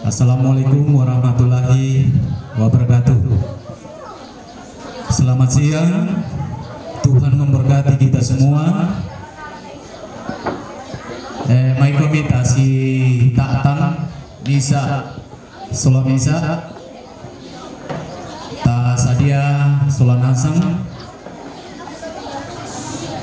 Assalamualaikum warahmatullahi wabarakatuh. Selamat siang. Tuhan memberkati kita semua. Mai komitasi taatan misa sholat misa ta sadia sholat nasang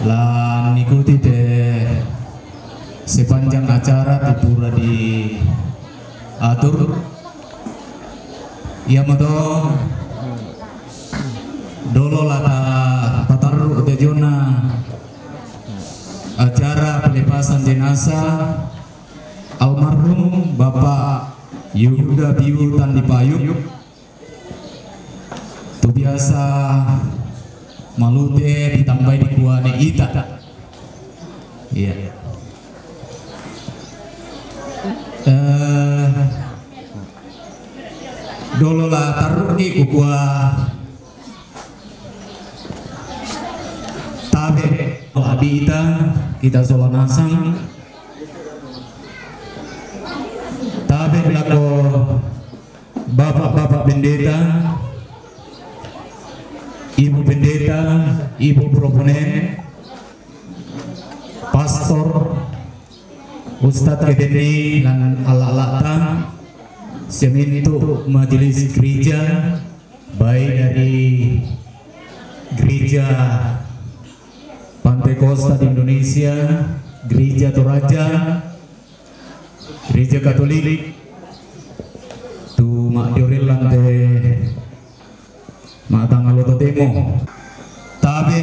lan ikuti sepanjang acara tipura di atur ia moto dolo lata pataru tejona acara pelepasan jenazah almarhum Bapak Yehuda Biu Tandipayuk tu biasa malute ditambah di kuane ita. Iya. Dolo lah taruh ni kukua tabe abita kita sholat nasang tabe lako bapak-bapak pendeta, ibu pendeta, ibu proponen, pastor, ustadz kedeni dan ala-alatan semintu majelis gereja baik dari gereja Pantai Kosta di Indonesia, gereja Toraja, gereja Katolik tu mak dioril lante mak tangaloto temo tabe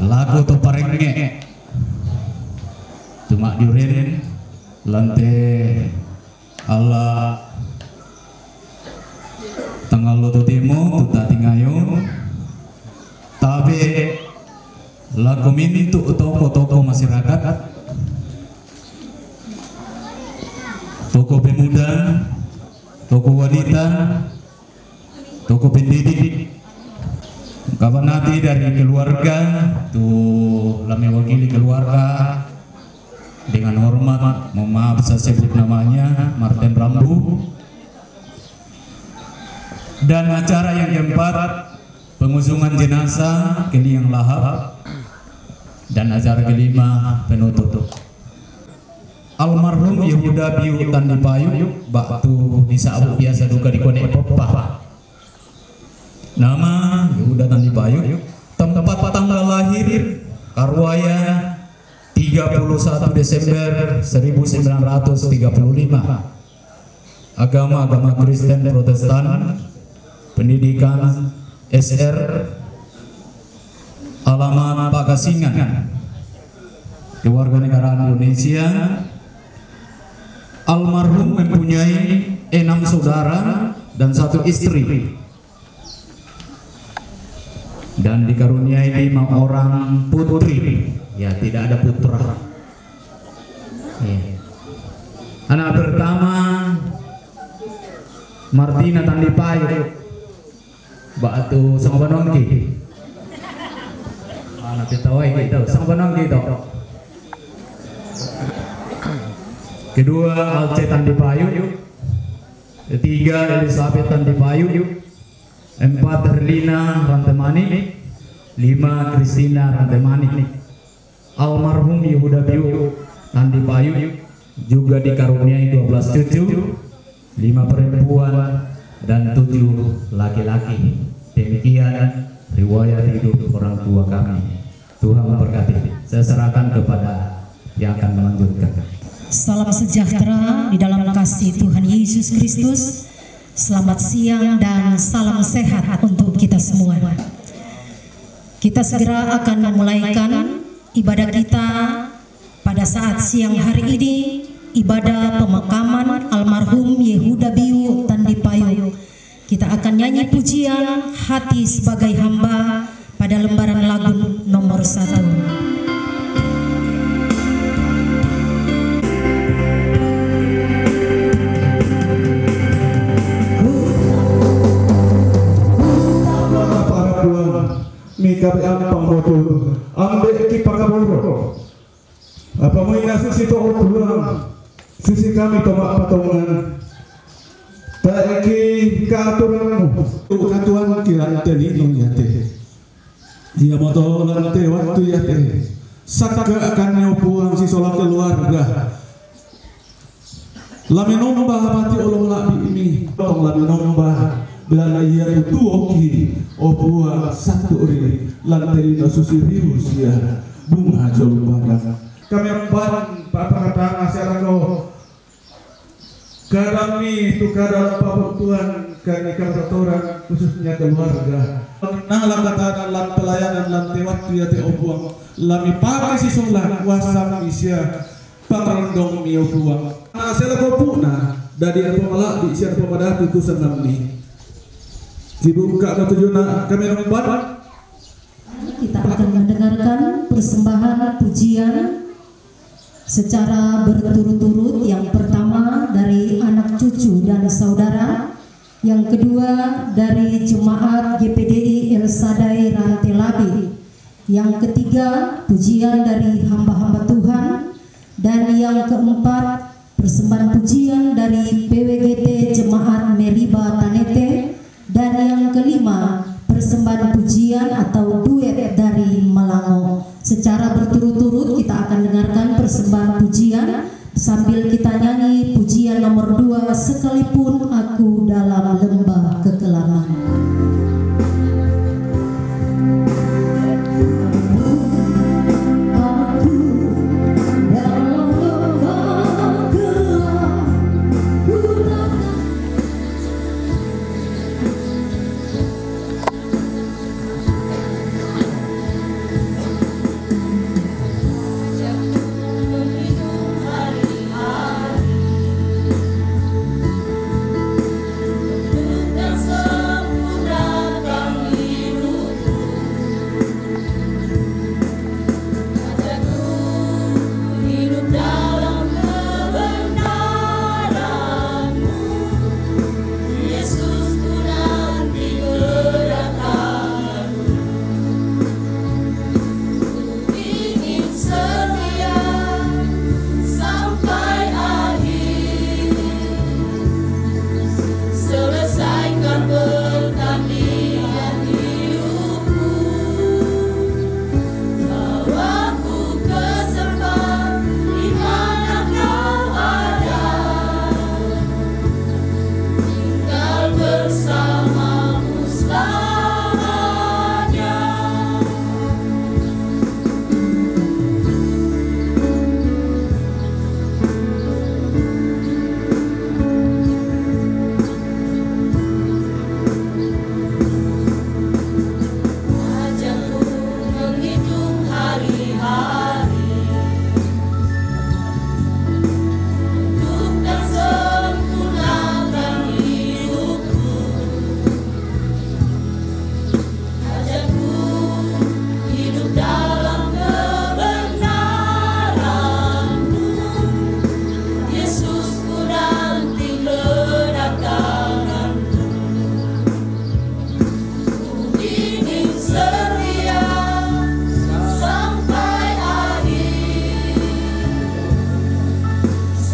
lagu to parenge tu mak dioril lante Allah tanggal loto temo tuta tingayo tabe lagu mintu toko-toko masyarakat, toko pemuda, toko wanita, toko pendidik, kawan nanti dari keluarga tuh lami wakili keluarga dengan hormat, mohon maaf saya sebut namanya Martin Rambu. Dan acara yang keempat pengusungan jenazah ke liang lahap dan acara kelima penutup. Almarhum Yehuda Biu Tandipayuk baktu disabuk biasa duka di Kone Popa. Nama Yehuda Tandipayuk, tempat tanggal lahir Karwaya 31 Desember 1935. Agama Kristen Protestan, pendidikan SR, alamat Pagasingan, kewarganegaraan Indonesia. Almarhum mempunyai 6 saudara dan 1 istri dan dikaruniai 5 orang putri. Ya, tidak ada putra. Ya. Anak pertama Martina Tandipayuk, batu sang banongki. Anak pitawai gitu, sang banongki itu. Kedua Alce Tandipayuk, ketiga Elizabeth Tandipayuk, 4 Herlina Rantemani, 5 Kristina Rantemani. Almarhum Yehuda Biu Tandipayuk juga dikaruniai 12 cucu, 5 perempuan dan 7 laki-laki. Demikian riwayat hidup orang tua kami. Tuhan memberkati. Saya serahkan kepada yang akan melanjutkan. Salam sejahtera di dalam kasih Tuhan Yesus Kristus. Selamat siang dan salam sehat untuk kita semua. Kita segera akan memulaikan ibadah kita pada saat siang hari ini, ibadah pemakaman almarhum Yehuda Biu Tandipayuk. Kita akan nyanyi pujian Hati Sebagai Hamba pada lembaran lagu nomor 1. sabi ampang boto ambe ki pakaboro apa mo inasi sito utulang sisi kami tomak patongan taiki kaaturan mo katuan kira telino yate dia moto lante waktu yate saka akan neupuang si solat keluarga lami nombah pati ulung labi ini tong lami nombah belana iya itu oki opua satu ori lantai na susirius ya bunga jauh banyak kami empat papa kata asyara ko kami itu kadang papa Tuhan kami orang khususnya keluarga nah lah kata lan pelayanan lantai waktu ya te opuang lami pakai si solat wasam isya pangrendong mi opuang nah sela ko puna dari apa malah di siapa pada itu senam ni dibuka matujuna kami nomor kita akan mendengarkan persembahan pujian secara berturut-turut. Yang pertama dari anak cucu dan saudara, yang kedua dari jemaat GPDI El Sadai Rantelabi, yang ketiga pujian dari hamba-hamba Tuhan, dan yang keempat persembahan pujian dari PWGT Jemaat Meriba Tanete, dan yang kelima persembahan pujian atau duet dari Malango. Secara berturut-turut kita akan dengarkan persembahan pujian sambil kita nyanyi pujian nomor 2, sekalipun aku dalam lembah kekelaman.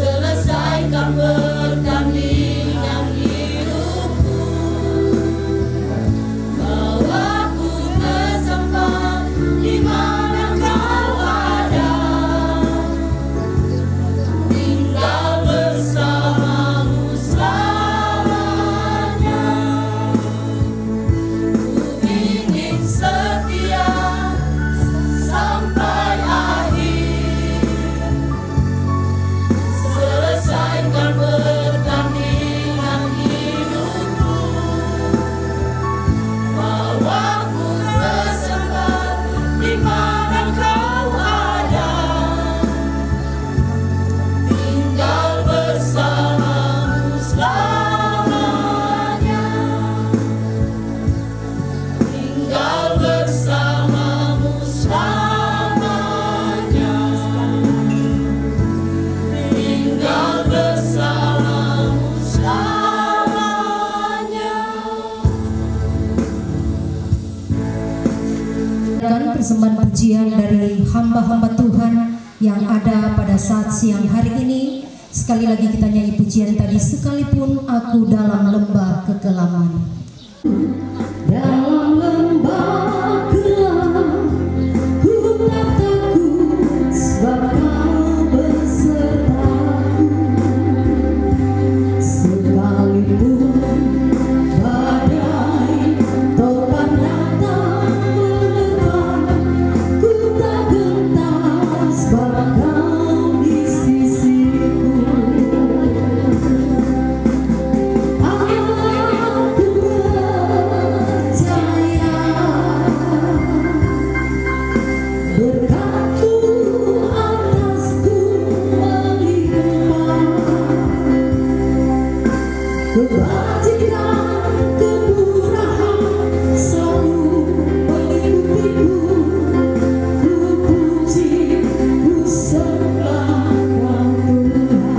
Selesaikan persembahan pujian dari hamba-hamba Tuhan yang ada pada saat siang hari ini. Sekali lagi kita nyanyi pujian tadi, sekalipun aku dalam lembah kekelaman. Dalam lembah kelam, ku tak takut sebab Kau besertaku. Sekalipun badai topan datang menerpa, ku tak gentar sebab Kau di sisiku. Berkat-Mu atasku melimpah, kebajikan, kemurahan selalu mengikutiku. Ku puji, ku sembah Kau Tuhan.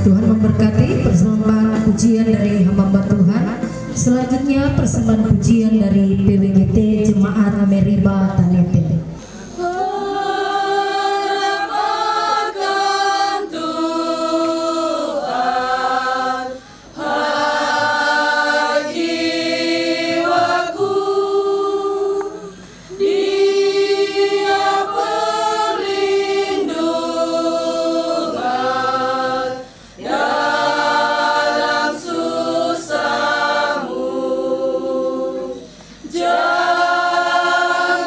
Tuhan memberkati persembahan pujian dari hamba Tuhan. Selanjutnya persembahan pujian dari PWGT Jemaat Meriba Tanete. Jangan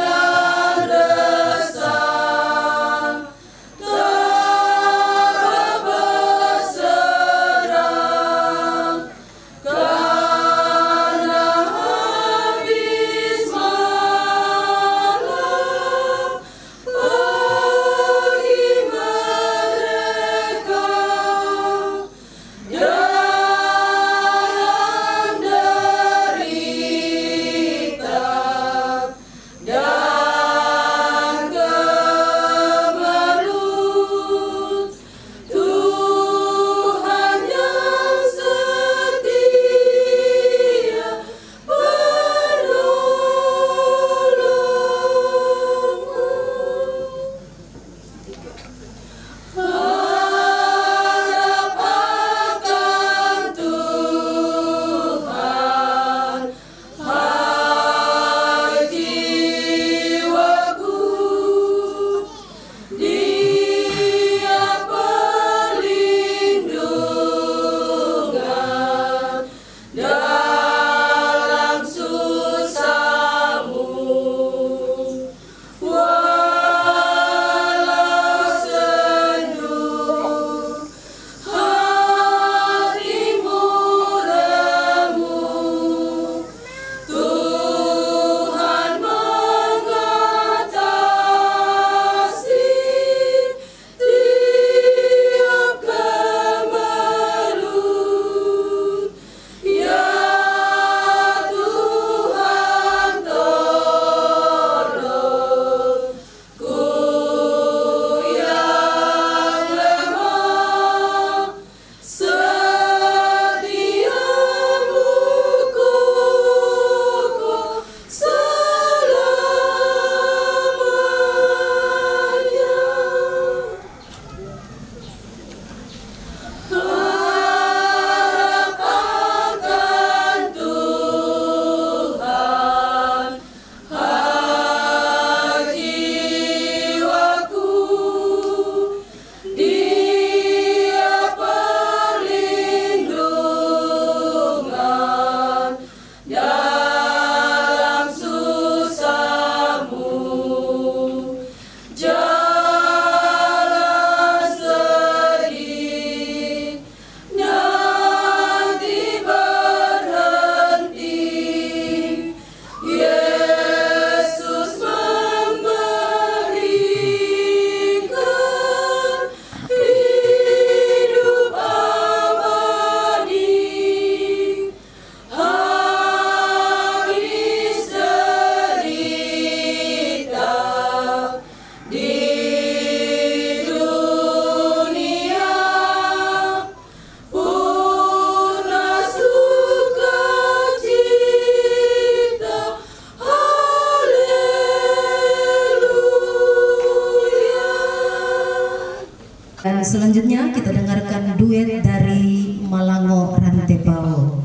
selanjutnya kita dengarkan duet dari Malango Rantepao,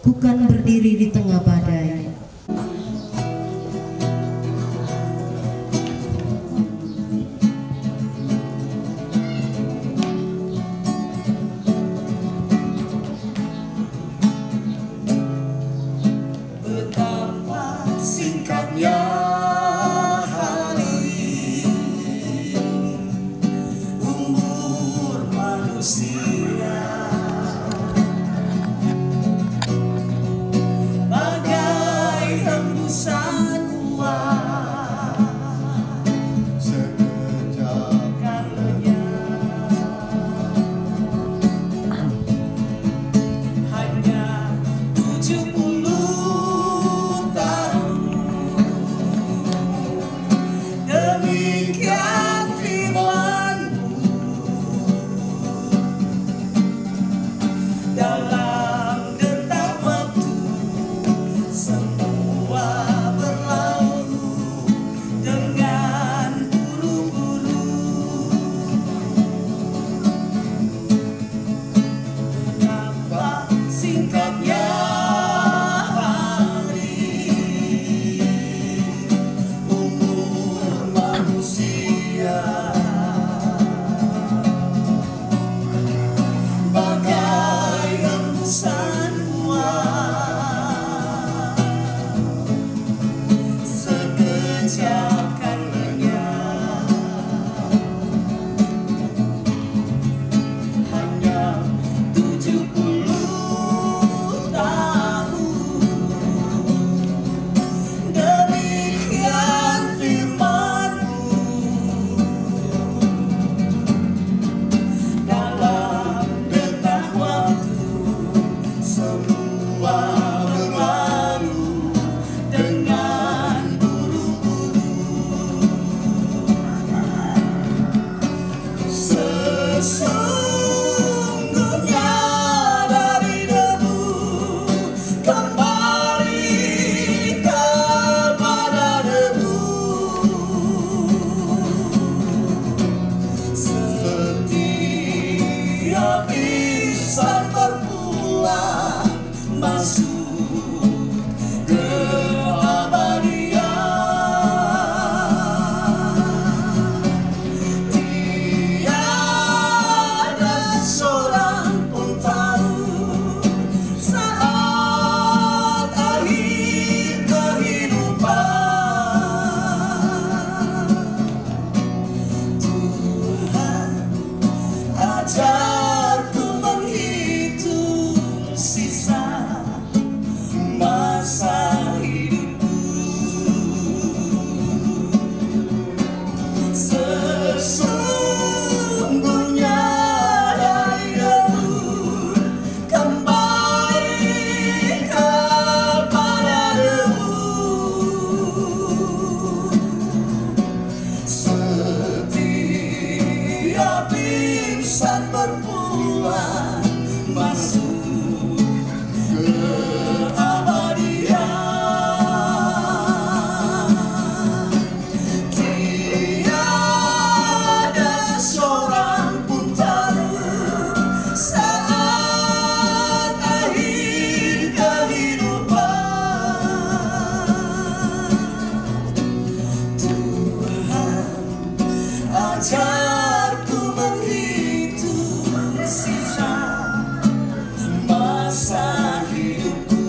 Kukan Berdiri di Tengah Badai. Betapa singkatnya bagai hembusan uap sekejap kan lenyap. Hanya 70 tahun, demikian firman-Mu. Dalam detak waktu semua berlalu dengan buru-buru. Betapa singkatnya hari, umur manusia bagai hembusan uap sekejap kan lenyap. Hanya 70 tahun, demikian firman-Mu. Dalam detak waktu semua berlalu dengan buru-buru. Sesungguhnya dari debu kembali kepada debu, setiap insan berpulang masuk keabadian. Tiada seorang pun tahu saat akhir kehidupan. Tuhan, ajarku menghitung sisa masa hidupku. Sesungguhnya dari debu kembali kepada debu, setiap insan berpulang masuk keabadian. Tiada seorang pun tahu saat akhir kehidupan. Tuhan, ajarku menghitung sisa masa hidupku.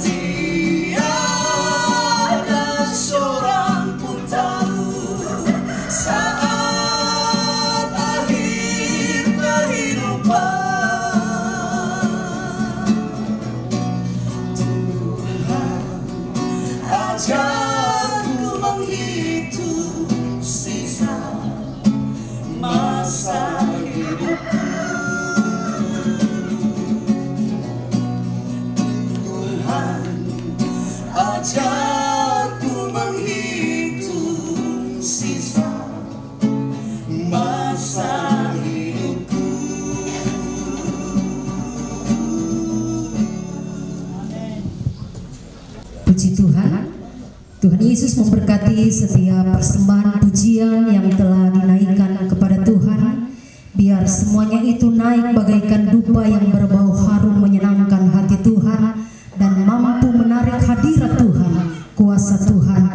Tiada seorang pun tahu saat akhir kehidupan. Tuhan, ajarku menghitung sisa masa hidupku. Tuhan, ajarku menghitung sisa masa hidupku. Puji Tuhan. Tuhan Yesus memberkati setiap persembahan pujian pujian yang telah dinaikkan kepada Tuhan, biar semuanya itu naik bagaikan dupa yang berbau harum menyenangkan hati Tuhan dan mampu menarik hadirat Tuhan, kuasa Tuhan